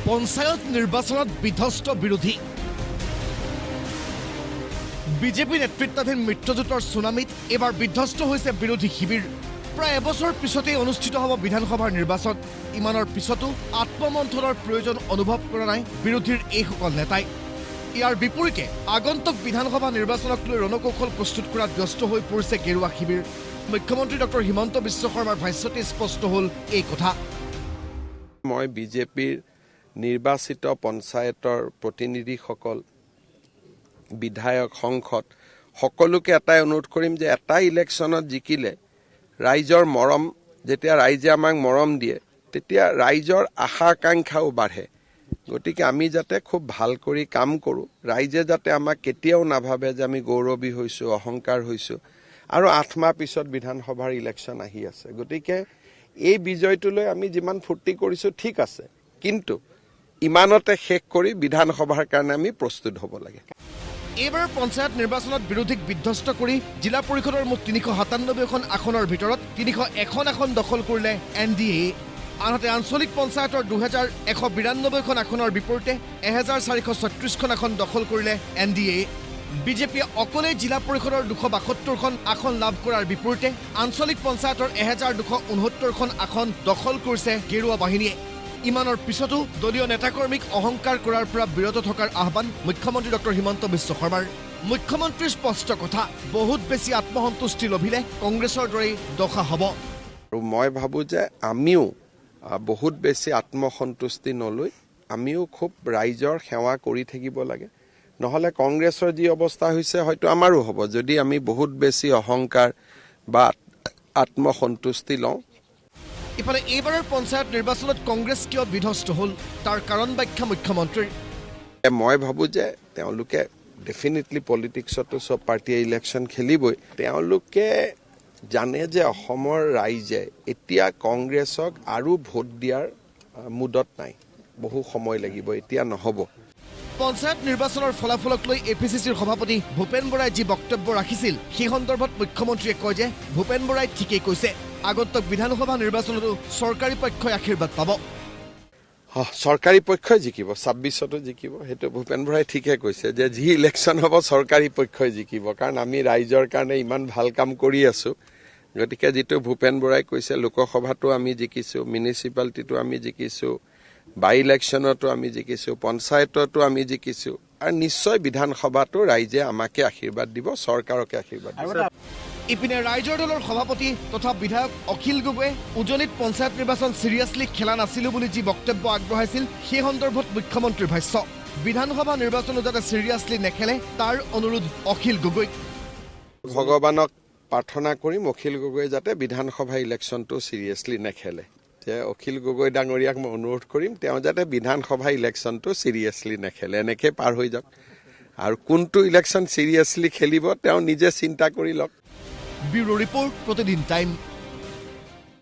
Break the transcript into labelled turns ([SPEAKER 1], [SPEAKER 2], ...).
[SPEAKER 1] পঞ্চায়ত নিৰ্বাচনত বিধ্বস্ত বিৰোধী বিজেপি নেতৃত্বাধীন মিত্ৰজোঁটৰ সুনামিত এবাৰ বিধ্বস্ত হৈছে বিৰোধী শিবিৰ প্ৰায় এবছৰ পিছতেই অনুষ্ঠিত হ'ব বিধানসভাৰ নিৰ্বাচন ইমানৰ পিছতো আত্মমন্থনৰ প্ৰয়োজন অনুভৱ কৰা নাই বিৰোধীৰ এইসকল নেতাই ইয়াৰ বিপৰীতে আগন্তুক বিধানসভা নিৰ্বাচনক লৈ ৰণকৌশল প্ৰস্তুত কৰাত ব্যস্ত হৈ পৰিছে গেৰুৱা শিবিৰ মুখ্যমন্ত্ৰী ডক্টৰ হিমন্ত বিশ্ব শৰ্মাৰ ভাষ্যতে স্পষ্ট হ'ল এই কথা
[SPEAKER 2] মই বিজেপিৰ নিৰ্বাচিত পঞ্চায়তৰ প্ৰতিনিধিসকল বিধায়ক সংসদ সকলোকে এটাই অনুৰোধ কৰিম যে এটা ইলেকশ্যনত জিকিলে ৰাইজৰ মৰম যেতিয়া ৰাইজে আমাক মৰম দিয়ে তেতিয়া ৰাইজৰ আশা আকাংক্ষাও বাঢ়ে গতিকে আমি যাতে খুব ভাল কৰি কাম কৰোঁ ৰাইজে যাতে আমাক কেতিয়াও নাভাবে যে আমি গৌৰৱী হৈছোঁ অহংকাৰ হৈছোঁ আৰু 8 মাহ পিছত বিধানসভাৰ ইলেকশ্যন আহি আছে গতিকে এই বিজয়টোলৈ আমি যিমান ফূৰ্তি কৰিছোঁ ঠিক আছে কিন্তু ইমানতে শেষ কৰি বিধানসভাৰ কাৰণে আমি প্ৰস্তুত হ'ব লাগে
[SPEAKER 1] এইবাৰ পঞ্চায়ত নিৰ্বাচনত বিৰোধীক বিধ্বস্ত কৰি জিলা পৰিষদৰ মুঠ 397খন আসনৰ ভিতৰত 301খন আসন দখল কৰিলে NDA আনহাতে আঞ্চলিক পঞ্চায়তৰ 2192খন আসনৰ বিপৰীতে 1436খন আসন দখল কৰিলে NDA বিজেপিয়ে অকলে জিলা পৰিষদৰ 272খন আসন লাভ কৰাৰ বিপৰীতে আঞ্চলিক পঞ্চায়তৰ 1269খন আসন দখল কৰিছে গেৰুৱা বাহিনীয়ে ইমানৰ পিছতো দলীয় নেতাকৰ্মীক অহংকাৰ কৰাৰ পৰা বিৰত থকাৰ আহ্বান মুখ্যমন্ত্ৰী ডক্টৰ হিমন্ত বিশ্ব শৰ্মাৰ মুখ্যমন্ত্ৰীৰ স্পষ্ট কথা বহুত বেছি আত্মসন্তুষ্টি লভিলে কংগ্ৰেছৰ দৰেই দশা হ'ব
[SPEAKER 2] আৰু মই ভাবোঁ যে আমিও বহুত বেছি আত্মসন্তুষ্টি নলৈ আমিও খুব ৰাইজৰ সেৱা কৰি থাকিব লাগে নহলে কংগ্ৰেছৰ যি অৱস্থা হৈছে হয়তো আমাৰো হ'ব যদি আমি বহুত বেছি অহংকাৰ বা আত্মসন্তুষ্টি লওঁ
[SPEAKER 1] ইফালে এইবাৰৰ পঞ্চায়ত নিৰ্বাচনত কংগ্ৰেছ কিয় বিধ্বস্ত হ'ল তাৰ কাৰণ ব্যাখ্যা মুখ্যমন্ত্ৰীৰ
[SPEAKER 2] মই ভাবোঁ যে তেওঁলোকে ডেফিনেটলি পলিটিক্সতো সব পাৰ্টিয়ে ইলেকশ্যন খেলিবই তেওঁলোকে জানে যে অসমৰ ৰাইজে এতিয়া কংগ্ৰেছক আৰু ভোট দিয়াৰ মুডত নাই বহু সময় লাগিব এতিয়া নহ'ব
[SPEAKER 1] পঞ্চায়ত নিৰ্বাচনৰ ফলাফলক লৈ APCCৰ সভাপতি ভূপেন বৰাই যি বক্তব্য ৰাখিছিল সেই সন্দৰ্ভত মুখ্যমন্ত্ৰীয়ে কয় যে ভূপেন বৰাই ঠিকেই কৈছে আগন্তুক বিধানসভা নিৰ্বাচনতো চৰকাৰী পক্ষই আশীৰ্বাদ পাব
[SPEAKER 2] চৰকাৰী পক্ষই জিকিব 26তো জিকিব সেইটো ভূপেন বৰাই ঠিকে কৈছে যে যি ইলেকশ্যন হ'ব চৰকাৰী পক্ষই জিকিব কাৰণ আমি ৰাইজৰ কাৰণে ইমান ভাল কাম কৰি আছো গতিকে যিটো ভূপেন বৰাই কৈছে লোকসভাতো আমি জিকিছো মিউনিচিপালিটিটো আমি জিকিছো বাই ইলেকশ্যনতো আমি জিকিছো পঞ্চায়ততো আমি জিকিছো আৰু নিশ্চয় বিধানসভাতো ৰাইজে আমাকে আশীৰ্বাদ দিব চৰকাৰকে আশীৰ্বাদ দিব
[SPEAKER 1] ইপিনে ৰাইজৰ দলৰ সভাপতি তথা বিধায়ক অখিল গগৈয়ে উজনিত পঞ্চায়ত নিৰ্বাচন চিৰিয়াছলি খেলা নাছিলো বুলি যি বক্তব্য আগবঢ়াইছিল সেই সন্দৰ্ভত মুখ্যমন্ত্ৰীৰ ভাষ্য বিধানসভা নিৰ্বাচনো যাতে চিৰিয়াছলি নেখেলে তাৰ অনুৰোধ অখিল গগৈক
[SPEAKER 2] ভগৱানক প্ৰাৰ্থনা কৰিম অখিল গগৈয়ে যাতে বিধানসভা ইলেকশ্যনটো চিৰিয়াছলি নেখেলে যে অখিল গগৈ ডাঙৰীয়াক মই অনুৰোধ কৰিম তেওঁ যাতে বিধানসভা ইলেকশ্যনটো চিৰিয়াছলি নেখেলে এনেকৈ পাৰ হৈ যাওক আৰু কোনটো ইলেকশ্যন চিৰিয়াছলি খেলিব তেওঁ নিজে চিন্তা কৰি লওক
[SPEAKER 1] ব্যুৰো ৰিপৰ্ট প্ৰতিদিন টাইম